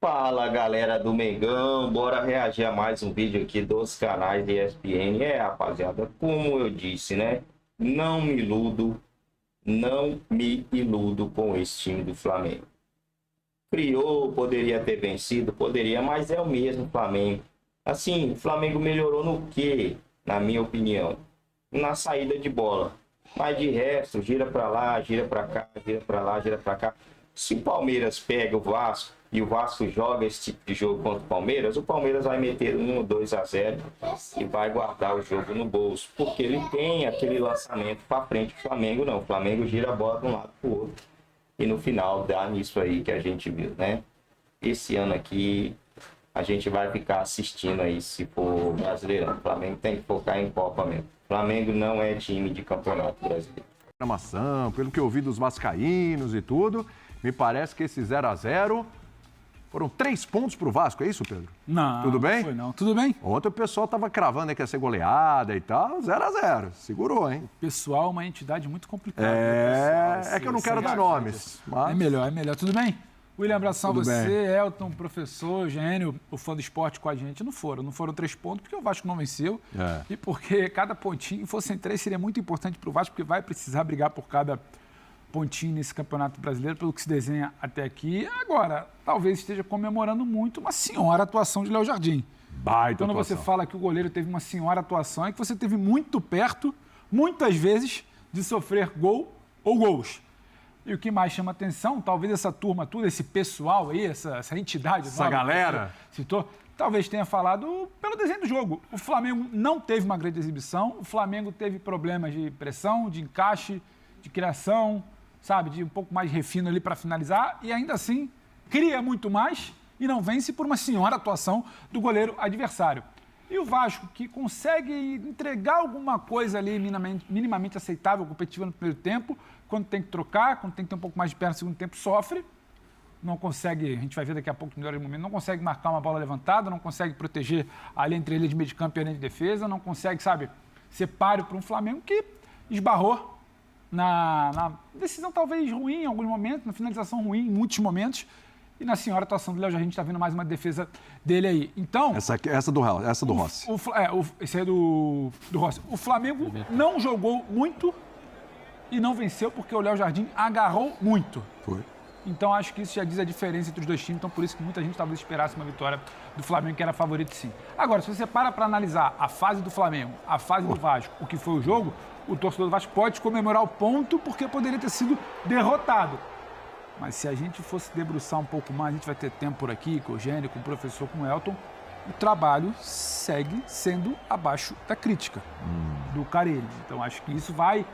Fala, galera do Mengão, bora reagir a mais um vídeo aqui dos canais de ESPN. Rapaziada, como eu disse, né? Não me iludo com esse time do Flamengo. Criou, poderia ter vencido, poderia, mas é o mesmo Flamengo. Assim, o Flamengo melhorou no quê? Na minha opinião, na saída de bola. Mas de resto, gira pra lá, gira pra cá, gira pra lá, gira pra cá. Se o Palmeiras pega o Vasco e o Vasco joga esse tipo de jogo contra o Palmeiras vai meter 1 ou 2 a 0 e vai guardar o jogo no bolso. Porque ele tem aquele lançamento pra frente. O Flamengo não. O Flamengo gira a bola de um lado pro outro. E no final dá nisso aí que a gente viu, né? Esse ano aqui a gente vai ficar assistindo aí se for Brasileirão. O Flamengo tem que focar em Copa mesmo. O Flamengo não é time de campeonato brasileiro. Pelo que eu ouvi dos vascaínos e tudo, me parece que esse 0 a 0 foram 3 pontos pro Vasco, é isso, Pedro? Não, tudo bem? Não foi não. Tudo bem? Ontem o pessoal tava cravando aí que ia ser goleada e tal, 0 a 0 segurou, hein? O pessoal é uma entidade muito complicada. É que eu não quero dar nomes. Mas... É melhor. Tudo bem? William, abração a você, bem. Elton, professor, Eugênio, o fã do esporte com a gente. Não foram 3 pontos porque o Vasco não venceu. E porque cada pontinho, fossem 3, seria muito importante pro Vasco, porque vai precisar brigar por cada pontinho nesse Campeonato Brasileiro, pelo que se desenha até aqui. Agora, talvez esteja comemorando muito uma senhora atuação de Léo Jardim. Baita Quando atuação. você fala que o goleiro teve uma senhora atuação, é que você teve muito perto, muitas vezes, de sofrer gol ou gols. E o que mais chama atenção, talvez essa turma toda, esse pessoal aí, essa entidade... Essa galera... Citou, talvez tenha falado pelo desenho do jogo. O Flamengo não teve uma grande exibição, o Flamengo teve problemas de pressão, de encaixe, de criação, sabe, de um pouco mais de refino ali para finalizar, e ainda assim cria muito mais e não vence por uma senhora atuação do goleiro adversário. E o Vasco, que consegue entregar alguma coisa ali minimamente aceitável, competitiva no primeiro tempo, quando tem que trocar, quando tem que ter um pouco mais de perna no segundo tempo, sofre. Não consegue, a gente vai ver daqui a pouco no melhor momento, não consegue marcar uma bola levantada, não consegue proteger ali entre ele de meio de campo e a linha de defesa, não consegue, sabe, ser páreo para um Flamengo que esbarrou na decisão talvez ruim em alguns momentos, na finalização ruim em muitos momentos, e na senhora atuação do Léo Jardim, a gente está vendo mais uma defesa dele aí. Então... Essa do Rossi. Esse é do Rossi. O Flamengo não jogou muito e não venceu porque o Léo Jardim agarrou muito. Foi. Então acho que isso já diz a diferença entre os dois times, então por isso que muita gente talvez esperasse uma vitória do Flamengo, que era favorito sim. Agora, se você para analisar a fase do Flamengo, a fase do Vasco, o que foi o jogo, o torcedor do Vasco pode comemorar o ponto porque poderia ter sido derrotado. Mas se a gente fosse debruçar um pouco mais, a gente vai ter tempo por aqui, com o Eugênio, com o professor, com o Elton, o trabalho segue sendo abaixo da crítica do Carille. Então acho que isso vai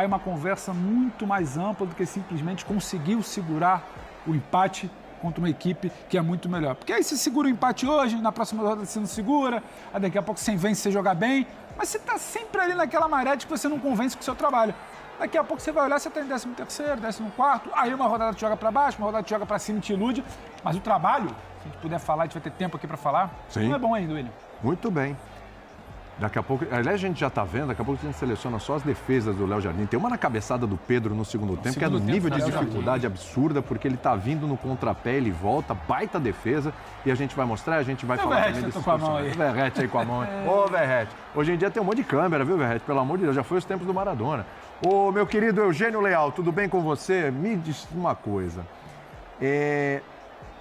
uma conversa muito mais ampla do que simplesmente conseguiu segurar o empate contra uma equipe que é muito melhor. Porque aí você segura o empate hoje, na próxima rodada você não segura, aí daqui a pouco você vence, você jogar bem, mas você está sempre ali naquela maré de que você não convence com o seu trabalho. Daqui a pouco você vai olhar, você está em 13º, 14º, aí uma rodada te joga para baixo, uma rodada te joga para cima e te ilude, mas o trabalho, se a gente puder falar, a gente vai ter tempo aqui para falar, sim, não é bom ainda, William. Muito bem. Daqui a pouco, aliás, a gente já está vendo, daqui a pouco a gente seleciona só as defesas do Léo Jardim. Tem uma na cabeçada do Pedro no segundo tempo, que é no nível de dificuldade absurda, porque ele está vindo no contrapé, ele volta, baita defesa, e a gente vai mostrar, a gente vai falar também desse personagem. Verrete aí com a mão. Ô, Verrete, hoje em dia tem um monte de câmera, viu, Verrete? Pelo amor de Deus, já foi os tempos do Maradona. Ô, meu querido Eugênio Leal, tudo bem com você? Me diz uma coisa.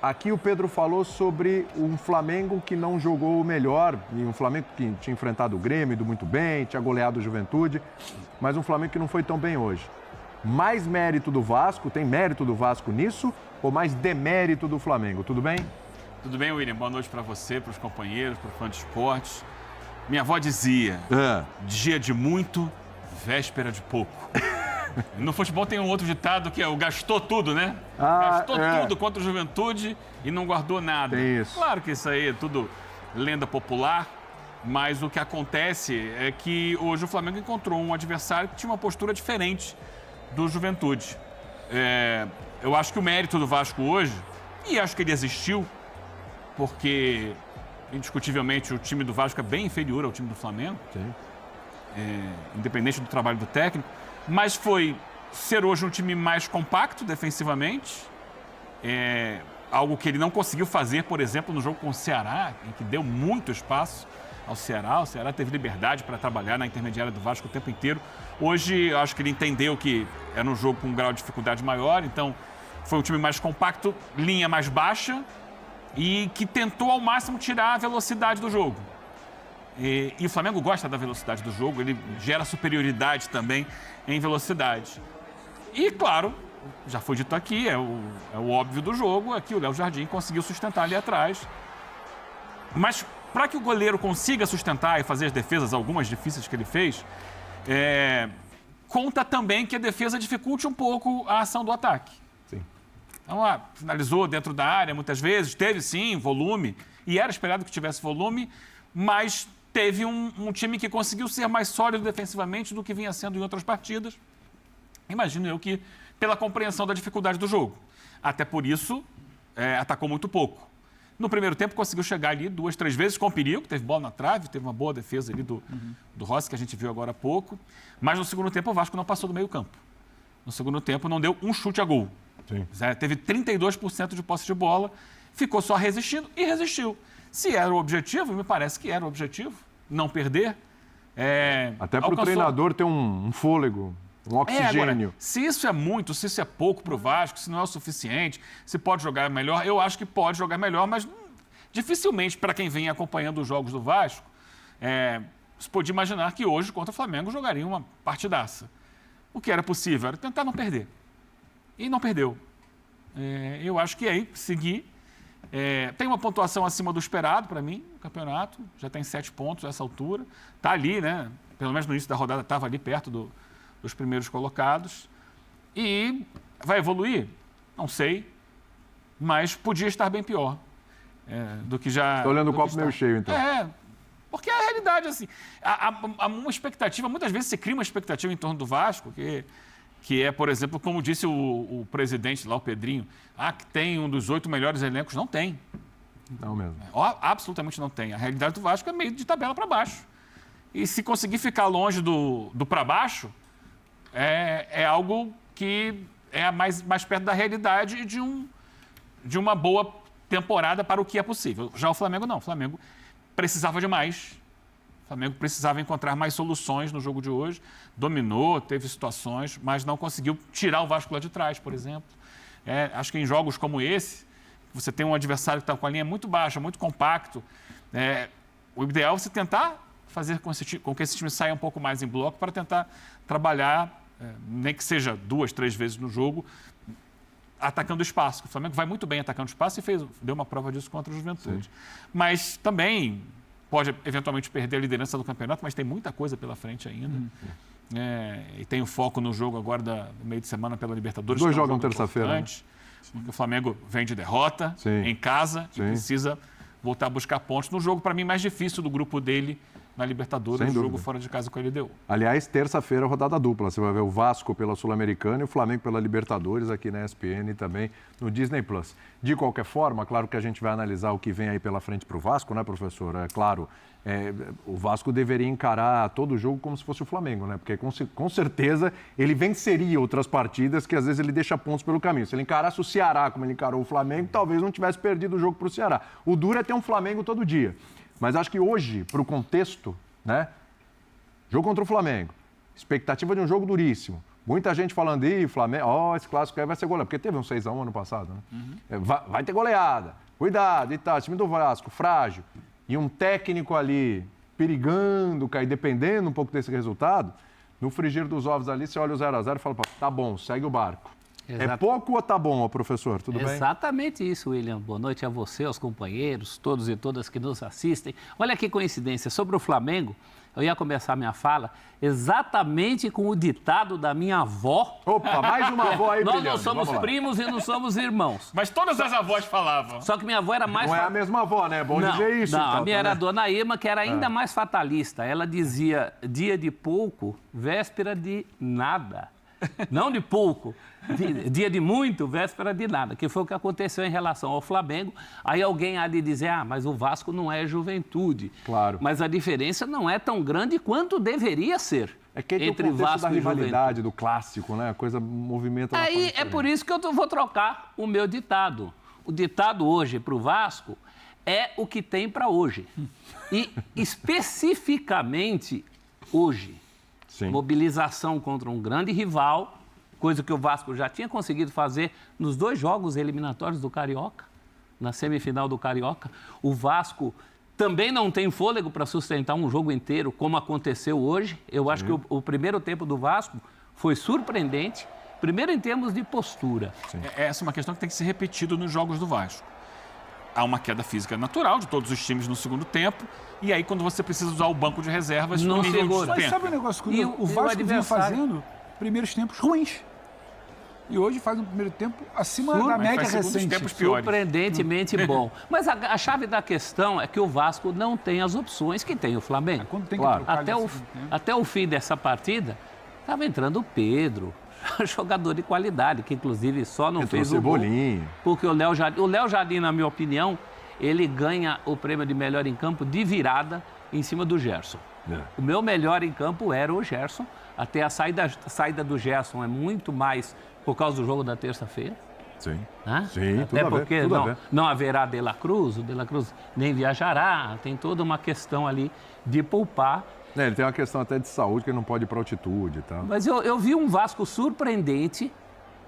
Aqui o Pedro falou sobre um Flamengo que não jogou melhor, e um Flamengo que tinha enfrentado o Grêmio, ido muito bem, tinha goleado o Juventude, mas um Flamengo que não foi tão bem hoje. Mais mérito do Vasco, tem mérito do Vasco nisso, ou mais demérito do Flamengo? Tudo bem? Tudo bem, William? Boa noite para você, para os companheiros, para o fã de esportes. Minha avó dizia, dia de muito, véspera de pouco. No futebol tem um outro ditado que é o gastou tudo, né? Gastou tudo contra o Juventude e não guardou nada. Isso. Claro que isso aí é tudo lenda popular, mas o que acontece é que hoje o Flamengo encontrou um adversário que tinha uma postura diferente do Juventude. Eu acho que o mérito do Vasco hoje, e acho que ele existiu, porque indiscutivelmente o time do Vasco é bem inferior ao time do Flamengo, independente do trabalho do técnico, mas foi ser hoje um time mais compacto defensivamente, algo que ele não conseguiu fazer, por exemplo, no jogo com o Ceará, em que deu muito espaço ao Ceará. O Ceará teve liberdade para trabalhar na intermediária do Vasco o tempo inteiro. Hoje, eu acho que ele entendeu que era um jogo com um grau de dificuldade maior, então foi um time mais compacto, linha mais baixa e que tentou ao máximo tirar a velocidade do jogo. E o Flamengo gosta da velocidade do jogo, ele gera superioridade também em velocidade. E, claro, já foi dito aqui, é o óbvio do jogo, é que o Léo Jardim conseguiu sustentar ali atrás. Mas para que o goleiro consiga sustentar e fazer as defesas, algumas difíceis que ele fez, conta também que a defesa dificulte um pouco a ação do ataque. Sim. Então, finalizou dentro da área muitas vezes, teve sim volume, e era esperado que tivesse volume, mas teve um time que conseguiu ser mais sólido defensivamente do que vinha sendo em outras partidas. Imagino eu que pela compreensão da dificuldade do jogo. Até por isso, atacou muito pouco. No primeiro tempo, conseguiu chegar ali 2, 3 vezes com perigo, teve bola na trave, teve uma boa defesa ali do Rossi, que a gente viu agora há pouco. Mas no segundo tempo, o Vasco não passou do meio campo. No segundo tempo, não deu um chute a gol. Sim. Teve 32% de posse de bola, ficou só resistindo e resistiu. Se era o objetivo, me parece que era o objetivo, não perder. Até para o treinador ter um fôlego, um oxigênio. Agora, se isso é muito, se isso é pouco para o Vasco, se não é o suficiente, se pode jogar melhor, eu acho que pode jogar melhor, mas dificilmente, para quem vem acompanhando os jogos do Vasco, se podia imaginar que hoje, contra o Flamengo, jogaria uma partidaça. O que era possível era tentar não perder. E não perdeu. Eu acho que aí, seguir. Tem uma pontuação acima do esperado para mim, no campeonato. Já tem 7 pontos a essa altura. Está ali, né? Pelo menos no início da rodada estava ali perto dos primeiros colocados. E vai evoluir? Não sei. Mas podia estar bem pior do que já. Estou olhando o copo meio cheio, então. Porque a realidade, assim, há uma expectativa, muitas vezes se cria uma expectativa em torno do Vasco, que é, por exemplo, como disse o presidente lá, o Pedrinho, que tem um dos 8 melhores elencos. Não tem. Não mesmo. Absolutamente não tem. A realidade do Vasco é meio de tabela para baixo. E se conseguir ficar longe do para baixo, é algo que é mais perto da realidade e de uma boa temporada para o que é possível. Já o Flamengo não. O Flamengo precisava de mais. O Flamengo precisava encontrar mais soluções no jogo de hoje. Dominou, teve situações, mas não conseguiu tirar o Vasco lá de trás, por exemplo. Acho que em jogos como esse, você tem um adversário que está com a linha muito baixa, muito compacto. O ideal é você tentar fazer com que esse time saia um pouco mais em bloco para tentar trabalhar, nem que seja 2, 3 vezes no jogo, atacando espaço. O Flamengo vai muito bem atacando espaço e deu uma prova disso contra o Juventude. Sim. Mas também pode eventualmente perder a liderança do campeonato, mas tem muita coisa pela frente ainda. E tem o foco no jogo agora do meio de semana pela Libertadores. 2 jogam terça-feira. Né? Porque o Flamengo vem de derrota em casa e precisa voltar a buscar pontos no jogo, para mim, mais difícil do grupo dele na Libertadores, o jogo fora de casa com a LDU. Aliás, terça-feira, rodada dupla. Você vai ver o Vasco pela Sul-Americana e o Flamengo pela Libertadores aqui na ESPN e também no Disney+. De qualquer forma, claro que a gente vai analisar o que vem aí pela frente para o Vasco, né, professor? Claro, o Vasco deveria encarar todo o jogo como se fosse o Flamengo, né? Porque com certeza ele venceria outras partidas que às vezes ele deixa pontos pelo caminho. Se ele encarasse o Ceará como ele encarou o Flamengo, talvez não tivesse perdido o jogo para o Ceará. O duro é ter um Flamengo todo dia. Mas acho que hoje, para o contexto, né? Jogo contra o Flamengo, expectativa de um jogo duríssimo. Muita gente falando, Flamengo, esse clássico aí vai ser goleado. Porque teve um 6-1 ano passado, né? Vai ter goleada, cuidado e tal. O time do Vasco, frágil. E um técnico ali perigando, cair, dependendo um pouco desse resultado. No frigir dos ovos ali, você olha o 0-0 e fala, tá bom, segue o barco. É pouco ou tá bom, professor? Tudo bem? Exatamente isso, William. Boa noite a você, aos companheiros, todos e todas que nos assistem. Olha que coincidência, sobre o Flamengo, eu ia começar minha fala exatamente com o ditado da minha avó. Opa, mais uma avó aí, Nós não somos primos e não somos irmãos. Mas todas as avós falavam. Só que minha avó era mais... Não é a mesma avó, né? É bom dizer isso. Não, a minha era a dona Irma, que era ainda mais fatalista. Ela dizia, dia de pouco, véspera de nada. Não de pouco, dia de muito, véspera de nada, que foi o que aconteceu em relação ao Flamengo. Aí alguém há de dizer, mas o Vasco não é Juventude. Claro. Mas a diferença não é tão grande quanto deveria ser. É que entre o Vasco da rivalidade, do clássico, né? A coisa movimenta. Aí é por isso que eu vou trocar o meu ditado. O ditado hoje para o Vasco é o que tem para hoje. E especificamente hoje. Sim. Mobilização contra um grande rival, coisa que o Vasco já tinha conseguido fazer nos 2 jogos eliminatórios do Carioca, na semifinal do Carioca. O Vasco também não tem fôlego para sustentar um jogo inteiro, como aconteceu hoje. Eu acho que o primeiro tempo do Vasco foi surpreendente, primeiro em termos de postura. Essa é uma questão que tem que ser repetida nos jogos do Vasco. Há uma queda física natural de todos os times no segundo tempo, e aí quando você precisa usar o banco de reservas, Não o nível segura. Mas despenca. sabe um negócio curioso? O Vasco vinha adversário? fazendo primeiros tempos ruins. E hoje faz um primeiro tempo acima da mas média faz segundos recente. tempos piores. Surpreendentemente bom. Mas a chave da questão é que o Vasco não tem as opções que tem o Flamengo. Quando tem que Claro. trocar Até ali o, assim, né? até o fim dessa partida, estava entrando o Pedro, jogador de qualidade, que inclusive só não Entrou fez o gol. Cebolinha. Porque o Léo Jardim, na minha opinião, ele ganha o prêmio de melhor em campo de virada em cima do Gerson. O meu melhor em campo era o Gerson. Até a saída do Gerson é muito mais por causa do jogo da terça-feira. Sim. Né? Sim, tudo Até a ver, porque tudo a ver. não haverá De La Cruz, o De La Cruz nem viajará. Tem toda uma questão ali de poupar. Ele tem uma questão até de saúde, que ele não pode ir para altitude e tal. Mas eu vi um Vasco surpreendente,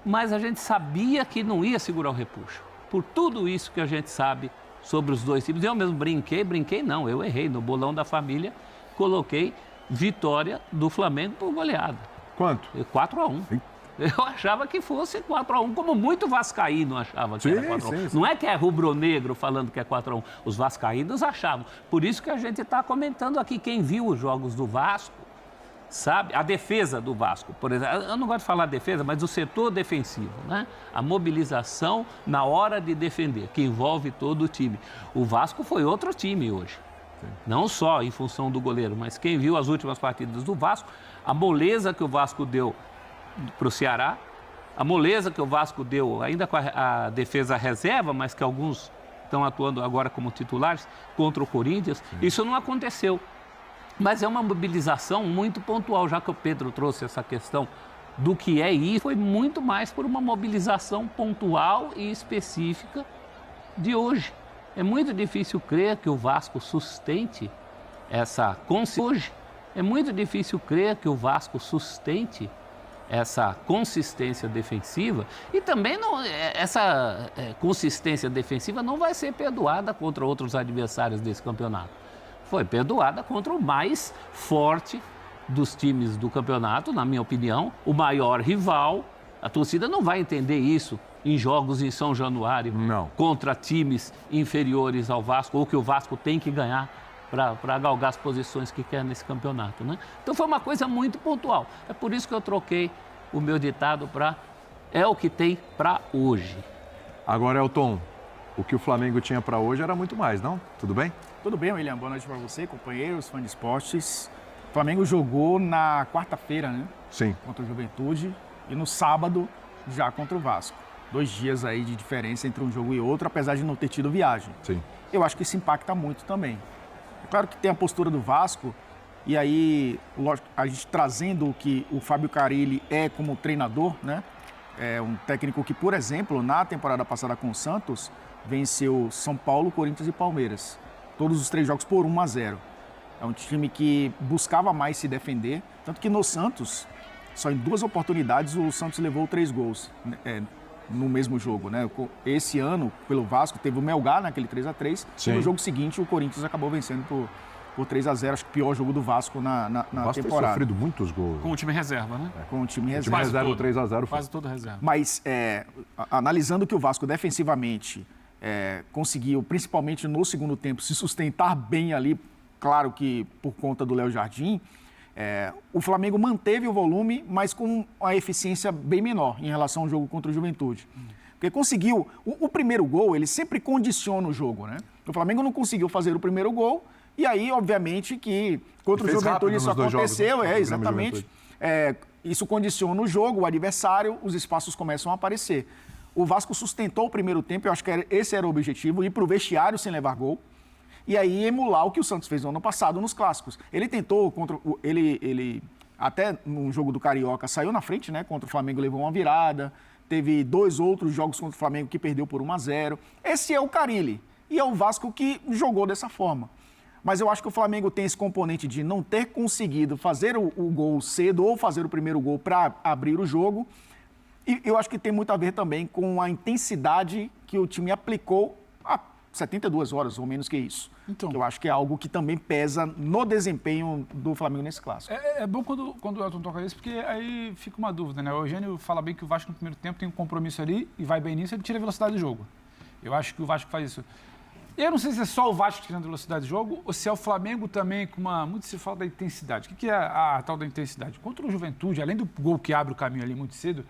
mas a gente sabia que não ia segurar o repuxo. Por tudo isso que a gente sabe sobre os dois times. Eu mesmo brinquei não, eu errei. No bolão da família, coloquei vitória do Flamengo por goleada. Quanto? 4-1. Eu achava que fosse 4-1, como muito vascaíno achava que Sim, era 4-1. sim, sim. Não é que é rubro-negro falando que é 4-1. Os vascaínos achavam. Por isso que a gente está comentando aqui. Quem viu os jogos do Vasco, sabe? A defesa do Vasco, por exemplo. Eu não gosto de falar defesa, mas o setor defensivo, né? A mobilização na hora de defender, que envolve todo o time. O Vasco foi outro time hoje. Não só em função do goleiro, mas quem viu as últimas partidas do Vasco, a moleza que o Vasco deu para o Ceará, a moleza que o Vasco deu ainda com a defesa reserva, mas que alguns estão atuando agora como titulares, contra o Corinthians, isso não aconteceu. Mas é uma mobilização muito pontual, já que o Pedro trouxe essa questão do que é isso, foi muito mais por uma mobilização pontual e específica de hoje. É muito difícil crer que o Vasco sustente essa consistência. Hoje, é muito difícil crer que o Vasco sustente essa consistência defensiva e também essa consistência defensiva não vai ser perdoada contra outros adversários desse campeonato. Foi perdoada contra o mais forte dos times do campeonato, na minha opinião, o maior rival. A torcida não vai entender isso em jogos em São Januário contra times inferiores ao Vasco ou que o Vasco tem que ganhar para galgar as posições que quer nesse campeonato, né? Então foi uma coisa muito pontual. É por isso que eu troquei o meu ditado para é o que tem para hoje. Agora, Elton, o que o Flamengo tinha para hoje era muito mais, não? Tudo bem? Tudo bem, William? Boa noite para você, companheiros, fãs de esportes. O Flamengo jogou na quarta-feira, né? Sim. Contra o Juventude e no sábado já contra o Vasco. 2 dias aí de diferença entre um jogo e outro, apesar de não ter tido viagem. Sim. Eu acho que isso impacta muito também. É claro que tem a postura do Vasco, e aí lógico, a gente trazendo o que o Fábio Carille é como treinador, né? É um técnico que, por exemplo, na temporada passada com o Santos, venceu São Paulo, Corinthians e Palmeiras. Todos os 3 jogos por 1-0. É um time que buscava mais se defender, tanto que no Santos, só em 2 oportunidades o Santos levou 3 gols no mesmo jogo, né? Esse ano, pelo Vasco, teve o Melgar naquele 3-3, e no jogo seguinte o Corinthians acabou vencendo por 3-0, acho que o pior jogo do Vasco na O Vasco tem temporada. sofrido muitos gols. Com o time reserva, né? Com o time O time reserva. reserva tudo. 3-0. Quase todo reserva. Mas, analisando que o Vasco defensivamente conseguiu, principalmente no segundo tempo, se sustentar bem ali, claro que por conta do Léo Jardim, o Flamengo manteve o volume, mas com uma eficiência bem menor em relação ao jogo contra o Juventude. Porque conseguiu... O primeiro gol, ele sempre condiciona o jogo, né? O Flamengo não conseguiu fazer o primeiro gol, e aí, obviamente, que contra o Juventude isso aconteceu, exatamente. Isso condiciona o jogo, o adversário, os espaços começam a aparecer. O Vasco sustentou o primeiro tempo, eu acho que esse era o objetivo, ir para o vestiário sem levar gol. E aí emular o que o Santos fez no ano passado nos clássicos. Ele tentou, ele até no jogo do Carioca saiu na frente, né? Contra o Flamengo levou uma virada, teve 2 outros jogos contra o Flamengo que perdeu por 1-0. Esse é o Carille. E é o Vasco que jogou dessa forma. Mas eu acho que o Flamengo tem esse componente de não ter conseguido fazer o gol cedo ou fazer o primeiro gol para abrir o jogo. E eu acho que tem muito a ver também com a intensidade que o time aplicou há 72 horas, ou menos que isso. Então, eu acho que é algo que também pesa no desempenho do Flamengo nesse clássico. É bom quando o Elton toca isso, porque aí fica uma dúvida, né? O Eugênio fala bem que o Vasco no primeiro tempo tem um compromisso ali e vai bem nisso, ele tira a velocidade do jogo. Eu acho que o Vasco faz isso. E eu não sei se é só o Vasco tirando a velocidade do jogo ou se é o Flamengo também com uma... Muito se fala da intensidade. O que é a tal da intensidade? Contra o Juventude, além do gol que abre o caminho ali muito cedo,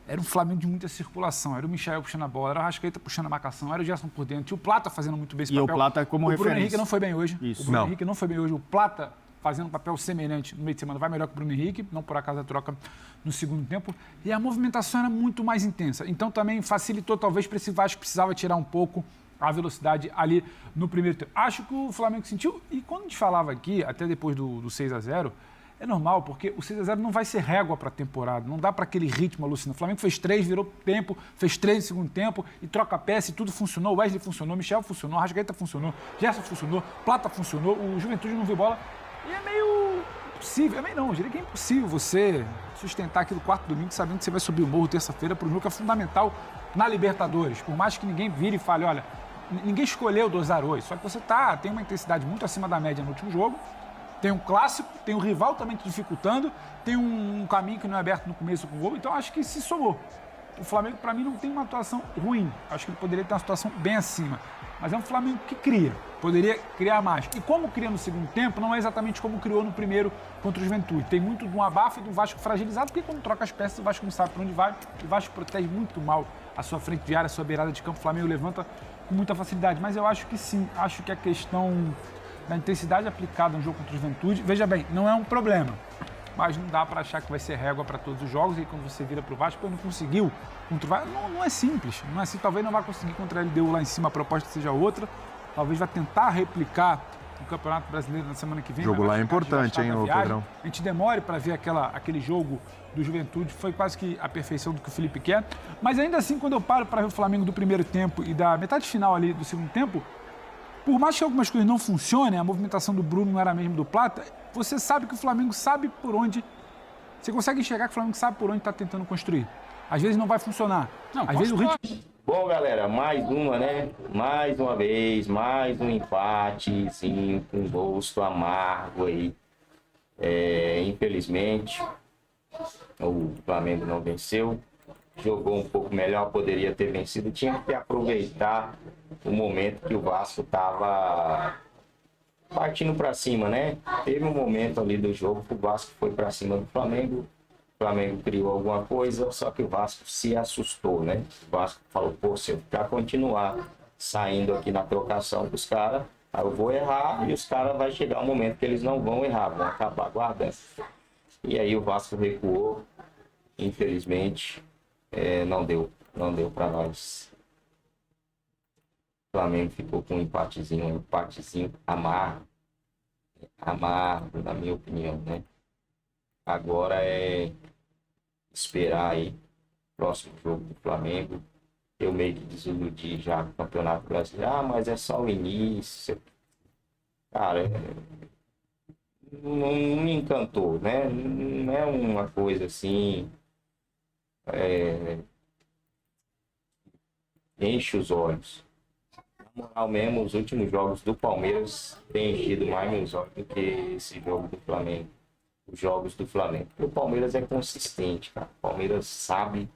era um Flamengo de muita circulação. Era o Michael puxando a bola, era o Arrascaeta puxando a marcação, era o Gerson por dentro. Tinha o Plata fazendo muito bem esse papel. E o Plata como referência. O Bruno Henrique não foi bem hoje. Isso. O Bruno Henrique não foi bem hoje. O Plata fazendo um papel semelhante no meio de semana vai melhor que o Bruno Henrique, não por acaso a troca no segundo tempo. E a movimentação era muito mais intensa. Então também facilitou, talvez, para esse Vasco precisava tirar um pouco a velocidade ali no primeiro tempo. Acho que o Flamengo sentiu, e quando a gente falava aqui, até depois do 6-0, é normal, porque o 6-0 não vai ser régua para a temporada, não dá para aquele ritmo alucinante. O Flamengo fez 3, virou tempo, fez 3 no segundo tempo, e troca peça, e tudo funcionou. O Wesley funcionou, Michel funcionou, Arrascaeta funcionou, Gerson funcionou, Plata funcionou, o Juventude não viu bola. E é meio impossível, eu diria que é impossível você sustentar aquilo quarto domingo sabendo que você vai subir o morro terça-feira para o jogo que é fundamental na Libertadores. Por mais que ninguém vire e fale, olha, ninguém escolheu dosar hoje, só que você tem uma intensidade muito acima da média no último jogo, tem um clássico, tem um rival também te dificultando, tem um caminho que não é aberto no começo com o gol, então acho que se somou. O Flamengo, para mim, não tem uma atuação ruim, acho que ele poderia ter uma situação bem acima, mas é um Flamengo que cria, poderia criar mais. E como cria no segundo tempo, não é exatamente como criou no primeiro contra o Juventude. Tem muito de um abafo e do Vasco fragilizado, porque quando troca as peças, o Vasco não sabe para onde vai, o Vasco protege muito mal a sua frente de área, a sua beirada de campo, o Flamengo levanta com muita facilidade, mas eu acho que sim, acho que a questão da intensidade aplicada no jogo contra o Juventude, veja bem, não é um problema, mas não dá para achar que vai ser régua para todos os jogos, e quando você vira para o Vasco, ele não conseguiu contra o Vasco, não é simples, não é assim, talvez não vá conseguir contra a LDU lá em cima, a proposta seja outra, talvez vá tentar replicar no Campeonato Brasileiro na semana que vem. O jogo lá é importante, hein, ô Pedrão? A gente demore para ver aquele jogo do Juventude, foi quase que a perfeição do que o Felipe quer, mas ainda assim, quando eu paro para ver o Flamengo do primeiro tempo e da metade final ali do segundo tempo, por mais que algumas coisas não funcionem, a movimentação do Bruno não era a mesma do Plata, você sabe que o Flamengo sabe por onde, você consegue enxergar que o Flamengo sabe por onde está tentando construir. Às vezes não vai funcionar, às vezes o ritmo... Bom, galera, mais uma, né? Mais uma vez, mais um empatezinho com gosto amargo aí. Infelizmente, o Flamengo não venceu. Jogou um pouco melhor, poderia ter vencido. Tinha que aproveitar o momento que o Vasco estava partindo para cima, né? Teve um momento ali do jogo que o Vasco foi para cima do Flamengo. O Flamengo criou alguma coisa, só que o Vasco se assustou, né? O Vasco falou, pô, se eu ficar continuar saindo aqui na trocação dos caras, aí eu vou errar e os caras vai chegar um momento que eles não vão errar, vão acabar guardando. E aí o Vasco recuou, infelizmente, não deu para nós. O Flamengo ficou com um empatezinho amargo, na minha opinião, né? Agora é esperar aí o próximo jogo do Flamengo. Eu meio que desiludi já no Campeonato Brasileiro. Ah, mas é só o início. Cara, não me encantou, né? Não é uma coisa assim... enche os olhos. Na moral mesmo, os últimos jogos do Palmeiras têm enchido mais meus olhos do que esse jogo do Flamengo. Os jogos do Flamengo. O Palmeiras é consistente, cara. O Palmeiras sabe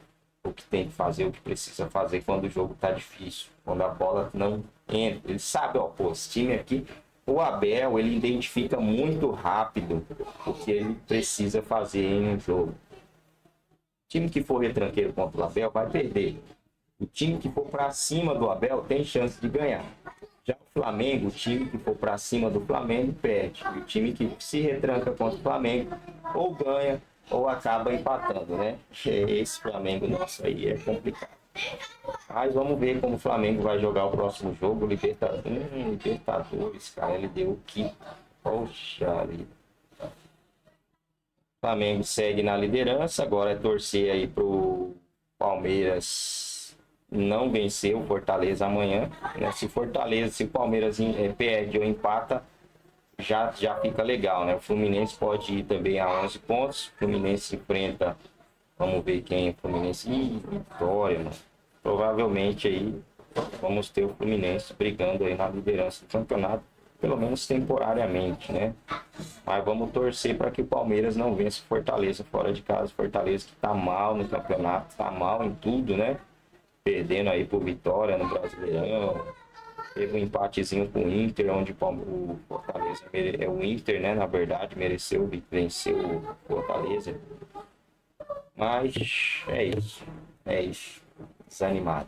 o que tem que fazer, o que precisa fazer quando o jogo tá difícil, quando a bola não entra. Ele sabe, ó, pô, esse time aqui, o Abel, ele identifica muito rápido o que ele precisa fazer em um jogo. O time que for retranqueiro contra o Abel vai perder. O time que for para cima do Abel tem chance de ganhar. Já o Flamengo, o time que for para cima do Flamengo, perde. E o time que se retranca contra o Flamengo, ou ganha, ou acaba empatando, né? Esse Flamengo nosso aí é complicado. Mas vamos ver como o Flamengo vai jogar o próximo jogo. Libertadores, cara, ele deu que... Poxa vida. O Flamengo segue na liderança, agora é torcer aí pro Palmeiras não vencer o Fortaleza amanhã, né? Se o Palmeiras perde ou empata, já fica legal, né? O Fluminense pode ir também a 11 pontos. O Fluminense enfrenta, vamos ver quem é o Fluminense. Vitória, mano. Provavelmente aí vamos ter o Fluminense brigando aí na liderança do campeonato, pelo menos temporariamente, né? Mas vamos torcer para que o Palmeiras não vença o Fortaleza fora de casa. Fortaleza que tá mal no campeonato, tá mal em tudo, né? Perdendo aí por Vitória no Brasileirão. Teve um empatezinho com o Inter, onde o Fortaleza, o Inter, né, na verdade, mereceu vencer o Fortaleza. Mas é isso. Desanimado.